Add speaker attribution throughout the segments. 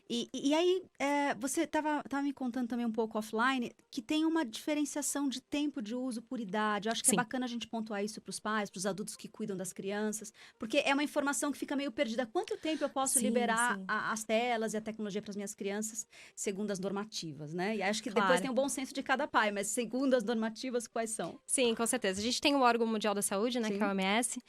Speaker 1: E aí, você tava me contando também um pouco offline que tem uma diferenciação de tempo de uso por idade. Eu acho que é
Speaker 2: Sim.
Speaker 1: bacana a gente pontuar isso para os pais, para os adultos que cuidam das crianças, porque é uma informação que fica meio perdida. Quanto tempo eu posso
Speaker 2: Sim,
Speaker 1: liberar
Speaker 2: sim.
Speaker 1: as telas e a tecnologia para as minhas crianças, segundo as normativas, né? E acho que depois
Speaker 2: Claro.
Speaker 1: tem o bom senso de cada pai, mas segundo as normativas, quais são?
Speaker 2: Sim, com certeza. A gente tem o órgão mundial da saúde, né, que é a
Speaker 1: Sim.
Speaker 2: OMS.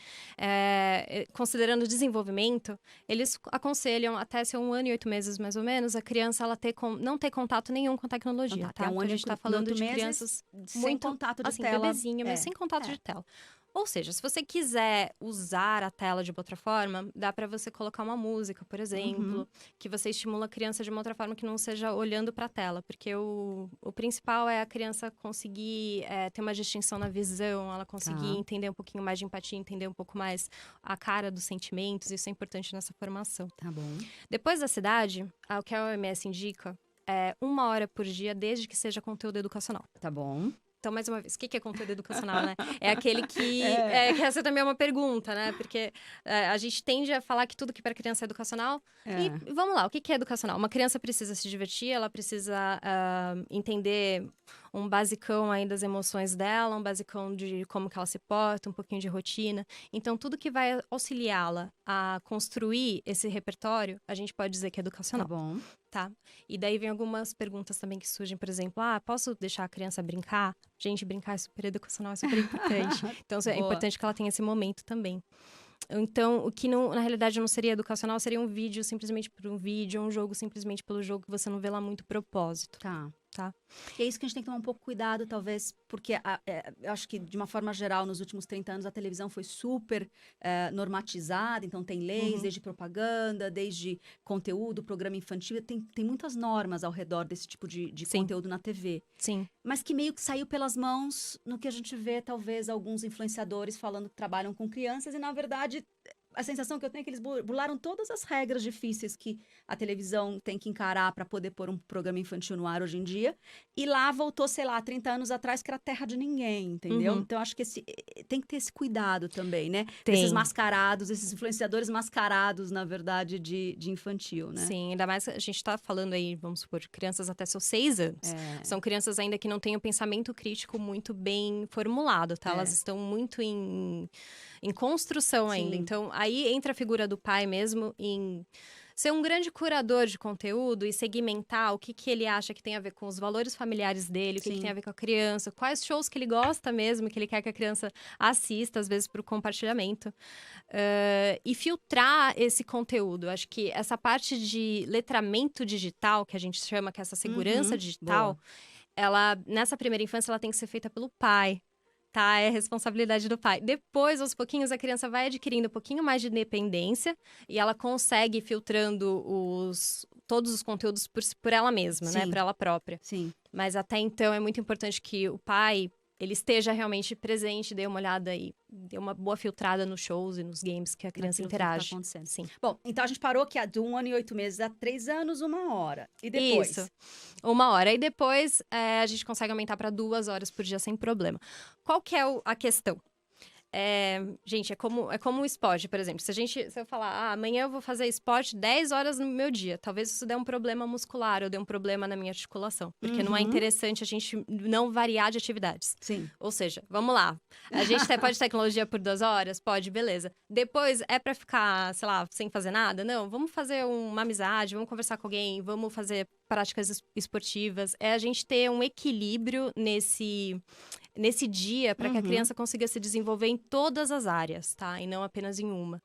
Speaker 2: Considerando o desenvolvimento, eles aconselham até ser 1 ano e 8 meses, mais ou menos, a criança ela não ter contato nenhum com
Speaker 1: Então
Speaker 2: tecnologia,
Speaker 1: tá, até
Speaker 2: tá?
Speaker 1: um
Speaker 2: Então a
Speaker 1: ano
Speaker 2: gente tá
Speaker 1: e
Speaker 2: falando
Speaker 1: oito
Speaker 2: de
Speaker 1: meses
Speaker 2: crianças
Speaker 1: sem
Speaker 2: muito,
Speaker 1: contato de
Speaker 2: assim,
Speaker 1: tela.
Speaker 2: bebezinho, mesmo sem contato de
Speaker 1: É.
Speaker 2: tela. Ou seja, se você quiser usar a tela de uma outra forma, dá pra você colocar uma música, por
Speaker 1: Uhum.
Speaker 2: exemplo, que você estimula a criança de uma outra forma que não seja olhando pra tela, porque o principal é a criança conseguir ter uma distinção na visão, ela conseguir
Speaker 1: Tá,
Speaker 2: entender um pouquinho mais de empatia, entender um pouco mais a cara dos sentimentos, isso é importante nessa formação.
Speaker 1: tá bom.
Speaker 2: Depois da cidade, o que a OMS indica é 1 hora por dia, desde que seja conteúdo educacional.
Speaker 1: Tá bom.
Speaker 2: Então, mais uma vez, o que é conteúdo educacional, né? É aquele que...
Speaker 1: É,
Speaker 2: que essa também é uma pergunta, né? Porque a gente tende a falar que tudo que para criança é educacional. E
Speaker 1: é.
Speaker 2: vamos lá, o que é educacional? Uma criança precisa se divertir, ela precisa entender um basicão aí das emoções dela, um basicão de como que ela se porta, um pouquinho de rotina. Então, tudo que vai auxiliá-la a construir esse repertório, a gente pode dizer que é
Speaker 1: Tá
Speaker 2: educacional.
Speaker 1: bom.
Speaker 2: Tá. E daí vem algumas perguntas também que surgem, por exemplo, posso deixar a criança brincar? Gente, brincar é super educacional, é super importante. Então, é
Speaker 1: Boa.
Speaker 2: importante que ela tenha esse momento também. Então, o que não, na realidade não seria educacional, seria um vídeo simplesmente por um vídeo, ou um jogo simplesmente pelo jogo, que você não vê lá muito propósito,
Speaker 1: Tá.
Speaker 2: tá?
Speaker 1: E é isso que a gente tem que tomar um pouco cuidado, talvez, porque eu acho que, de uma forma geral, nos últimos 30 anos, a televisão foi super normatizada, então tem leis,
Speaker 2: Uhum.
Speaker 1: desde propaganda, desde conteúdo, programa infantil, tem muitas normas ao redor desse tipo de
Speaker 2: Sim,
Speaker 1: conteúdo na TV.
Speaker 2: sim.
Speaker 1: Mas que meio que saiu pelas mãos no que a gente vê, talvez, alguns influenciadores falando que trabalham com crianças, e, na verdade, a sensação que eu tenho é que eles burlaram todas as regras difíceis que a televisão tem que encarar para poder pôr um programa infantil no ar hoje em dia. E lá voltou, sei lá, 30 anos atrás, que era terra de ninguém, entendeu?
Speaker 2: Uhum.
Speaker 1: Então, acho que tem que ter esse cuidado também, né? Desses
Speaker 2: Tem.
Speaker 1: mascarados, esses influenciadores mascarados, na verdade, de infantil, né?
Speaker 2: Sim, ainda mais a gente tá falando aí, vamos supor, de crianças até seus 6 anos.
Speaker 1: É,
Speaker 2: São crianças ainda que não têm o pensamento crítico muito bem formulado, tá? Elas
Speaker 1: é,
Speaker 2: estão muito em construção ainda.
Speaker 1: sim.
Speaker 2: Então, aí entra a figura do pai mesmo em ser um grande curador de conteúdo e segmentar o que ele acha que tem a ver com os valores familiares dele, o que tem a
Speaker 1: Sim.
Speaker 2: ver com a criança, quais shows que ele gosta mesmo, que ele quer que a criança assista, às vezes, para o compartilhamento. E filtrar esse conteúdo. Acho que essa parte de letramento digital, que a gente chama, que é essa segurança
Speaker 1: Uhum.
Speaker 2: digital,
Speaker 1: Boa.
Speaker 2: ela, nessa primeira infância, ela tem que ser feita pelo pai. Tá, é responsabilidade do pai. Depois, aos pouquinhos, a criança vai adquirindo um pouquinho mais de independência e ela consegue ir filtrando todos os conteúdos por ela mesma, né? Por
Speaker 1: Sim,
Speaker 2: ela própria.
Speaker 1: sim.
Speaker 2: Mas até então é muito importante que o pai ele esteja realmente presente, dê uma olhada e dê uma boa filtrada nos shows e nos games que a criança
Speaker 1: Naquilo tudo que tá
Speaker 2: interage.
Speaker 1: acontecendo.
Speaker 2: Sim.
Speaker 1: Bom, então a gente parou que de 1 ano e 8 meses a 3 anos, 1 hora. E
Speaker 2: Isso.
Speaker 1: depois?
Speaker 2: 1 hora. E depois a gente consegue aumentar para 2 horas por dia sem problema. Qual que é a questão? Gente, é como o esporte, por exemplo. Se eu falar, amanhã eu vou fazer esporte 10 horas no meu dia, talvez isso dê um problema muscular ou dê um problema na minha articulação. Porque não é
Speaker 1: Uhum.
Speaker 2: interessante a gente não variar de atividades.
Speaker 1: Sim.
Speaker 2: Ou seja, vamos lá. A gente pode tecnologia por 2 horas? Pode, beleza. Depois é pra ficar, sei lá, sem fazer nada? Não, vamos fazer uma amizade, vamos conversar com alguém, vamos fazer práticas esportivas. É a gente ter um equilíbrio nesse dia para que a
Speaker 1: Uhum.
Speaker 2: criança consiga se desenvolver em todas as áreas, tá? E não apenas em uma.